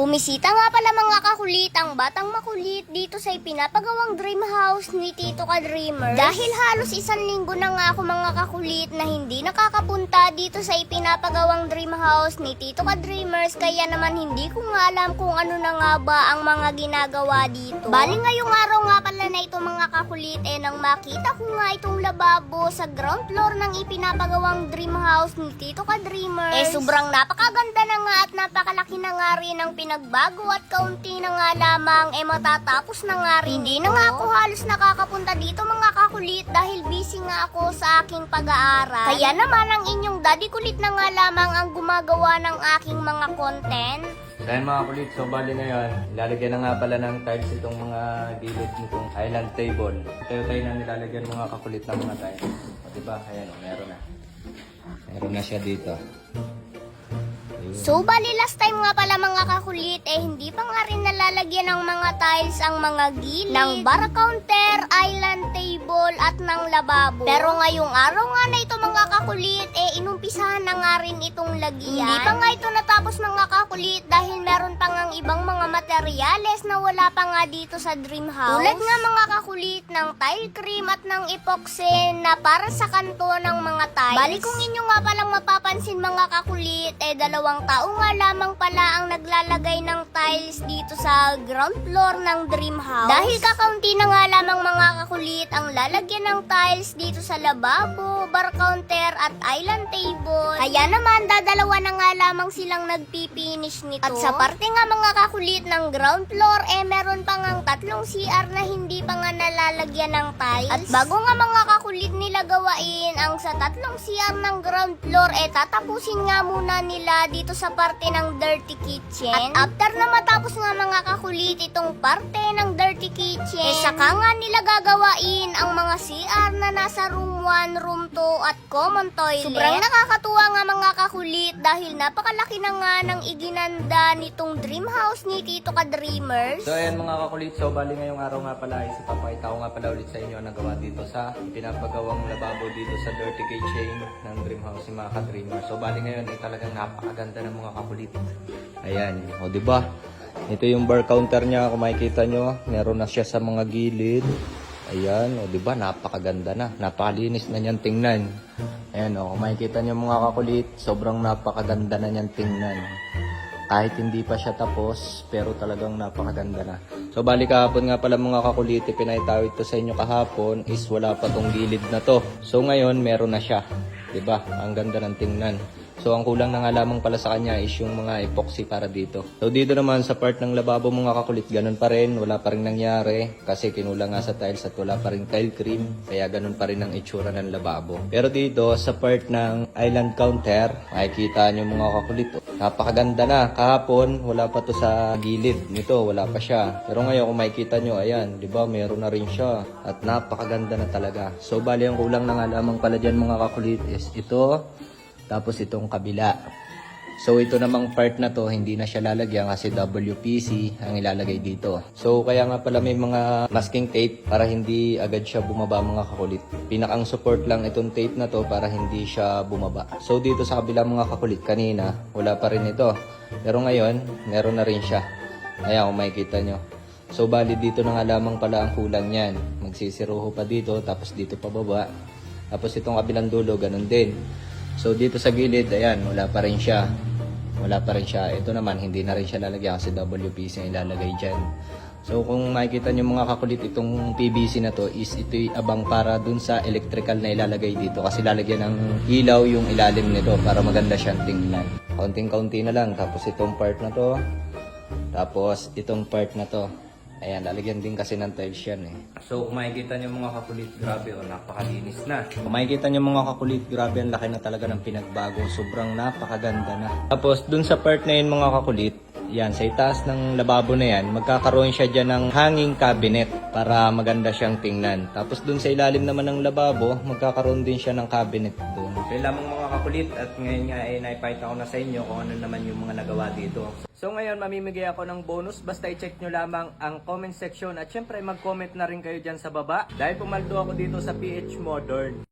Bumisita nga pala mga kakulit ang batang makulit dito sa ipinapagawang dream house ni Tito Ka Dreamers. Dahil halos isang linggo na nga ako mga kakulit na hindi nakakapunta dito sa ipinapagawang dream house ni Tito Ka Dreamers, kaya naman hindi ko nga alam kung ano na nga ba ang mga ginagawa dito. Bali ngayong araw nga pala na ito mga kakulit nang makita ko nga itong lababo sa ground floor ng ipinapagawang dream house ni Tito Ka Dreamers. Sobrang napakaganda na nga at napakalaki na nga rin ang pinagbago at kaunti na nga lamang matatapos na nga rin. Hindi na nga ako halos nakakapunta dito mga kakulit dahil busy nga ako sa aking pag-aaral. Kaya naman ang inyong daddy kulit na nga lamang ang gumagawa ng aking mga content. Dahil mga kulit, so bali ngayon, ilalagyan na nga pala ng tiles itong mga gilid nitong island table. Tayo-tayo na nilalagyan mga kakulit ng mga tiles. O diba, ayan o, meron na. Meron na siya dito. So bali last time nga pala mga kakulit hindi pa nga rin nalalagyan ng mga tiles ang mga gilid ng bar counter, island table at ng lababo. Pero ngayong araw nga na ito mga kakulit inumpisahan na nga rin itong lagyan. Hindi pa nga ito natapos mga kakulit dahil meron pa ngang ibang mga materyales na wala pa nga dito sa dream house. Tulad nga mga kakulit ng tile cream at ng epoxy na para sa kanto ng mga tiles. Bali kung inyo nga palang mapapansin mga kakulit dalawang tao nga lamang pala ang naglalagay ng tiles dito sa ground floor ng dream house. Dahil kakaunti na nga lamang mga kakulit ang lalagyan ng tiles dito sa lababo, bar counter at island table. Kaya naman dadalawa na nga lamang silang nagpipinish nito. At sa parte nga mga kakulit ng ground floor meron pa ngang tatlong CR na hindi pa nga nalalagyan ng tiles. At bago nga mga kakulit nila gawain ang sa tatlong CR ng ground floor tatapusin nga muna nila dito sa parte ng dirty kitchen. At after na matapos nga mga kakulit itong parte ng dirty kitchen, saka nga nila gagawain ang mga CR na nasa room 1, room 2 at common toilet. Sobrang nakakatuwa nga mga kakulit dahil napakalaki na nga ng iginanda nitong dream house ni Tito Ka Dreamers. So ayan mga kakulit, so bali ngayong araw nga pala ipapakita ko nga pala ulit sa inyo ang nagawa dito sa pinapagawang lababo dito sa dirty kitchen ng dream house ni mga ka-dreamers. So bali ngayon talagang napakaganda ng mga kakulit. Ayan, o diba? Ito yung bar counter niya, kung makikita nyo, meron na siya sa mga gilid. Ayan, o diba? Napakaganda na. Napakalinis na niyan tingnan. Ayan o, kung makikita nyo mga kakulit, sobrang napakaganda na niyan tingnan. Kahit hindi pa siya tapos, pero talagang napakaganda na. So bali kahapon nga pala mga kakulit, pinahitawid to sa inyo kahapon is wala pa tong gilid na to. So ngayon meron na siya. Diba? Ang ganda ng tingnan. So ang kulang na nga lamang pala sa kanya is yung mga epoxy para dito. So dito naman sa part ng lababo mga kakulit, ganun pa rin, wala pa rin nangyari kasi kinulang nga sa tiles at wala pa rin tile cream, kaya ganun pa rin ang itsura ng lababo. Pero dito sa part ng island counter, makikita nyo mga kakulit, napakaganda na. Kahapon wala pa to sa gilid nito, wala pa siya. Pero ngayon kung makikita nyo, ayan, di ba, meron na rin siya at napakaganda na talaga. So bali ang kulang na nga lamang pala dyan mga kakulit is ito. Tapos itong kabila. So ito namang part na to, hindi na siya lalagyan kasi WPC ang ilalagay dito. So kaya nga pala may mga masking tape para hindi agad siya bumaba mga kakulit. Pinakang support lang itong tape na to para hindi siya bumaba. So dito sa kabila mga kakulit, kanina wala pa rin ito. Pero ngayon, meron na rin siya. Ayan kung makikita nyo. So bali dito na nga lamang pala ang kulang yan. Magsisiruho pa dito, tapos dito pa baba. Tapos itong kabilang dulo, ganun din. So dito sa gilid, ayan, wala pa rin siya. Wala pa rin siya. Ito naman, hindi na rin siya lalagyan kasi WPC ang ilalagay dyan. So kung makikita nyo mga kakulit, itong PVC na to is ito'y abang para dun sa electrical na ilalagay dito. Kasi lalagyan ng ilaw yung ilalim nito para maganda siyang tingnan. Kaunting-kaunti na lang. Tapos itong part na to. Tapos itong part na to. Ayan, lalagyan din kasi ng tiles yan So, kung makikita nyo mga kakulit, grabe napakalinis na. Kung makikita nyo mga kakulit, grabe ang laki na talaga ng pinagbago. Sobrang napakaganda na. Tapos, dun sa part na yun mga kakulit, yan, sa itaas ng lababo na yan, magkakaroon siya dyan ng hanging cabinet para maganda siyang tingnan. Tapos, dun sa ilalim naman ng lababo, magkakaroon din siya ng cabinet dun. Kaya lamang mga kakulit at ngayon nga naipakita ko na sa inyo kung ano naman yung mga nagawa dito. So ngayon mamimigay ako ng bonus, basta i-check nyo lamang ang comment section at syempre mag-comment na rin kayo dyan sa baba dahil pumaldo ako dito sa PH Modern.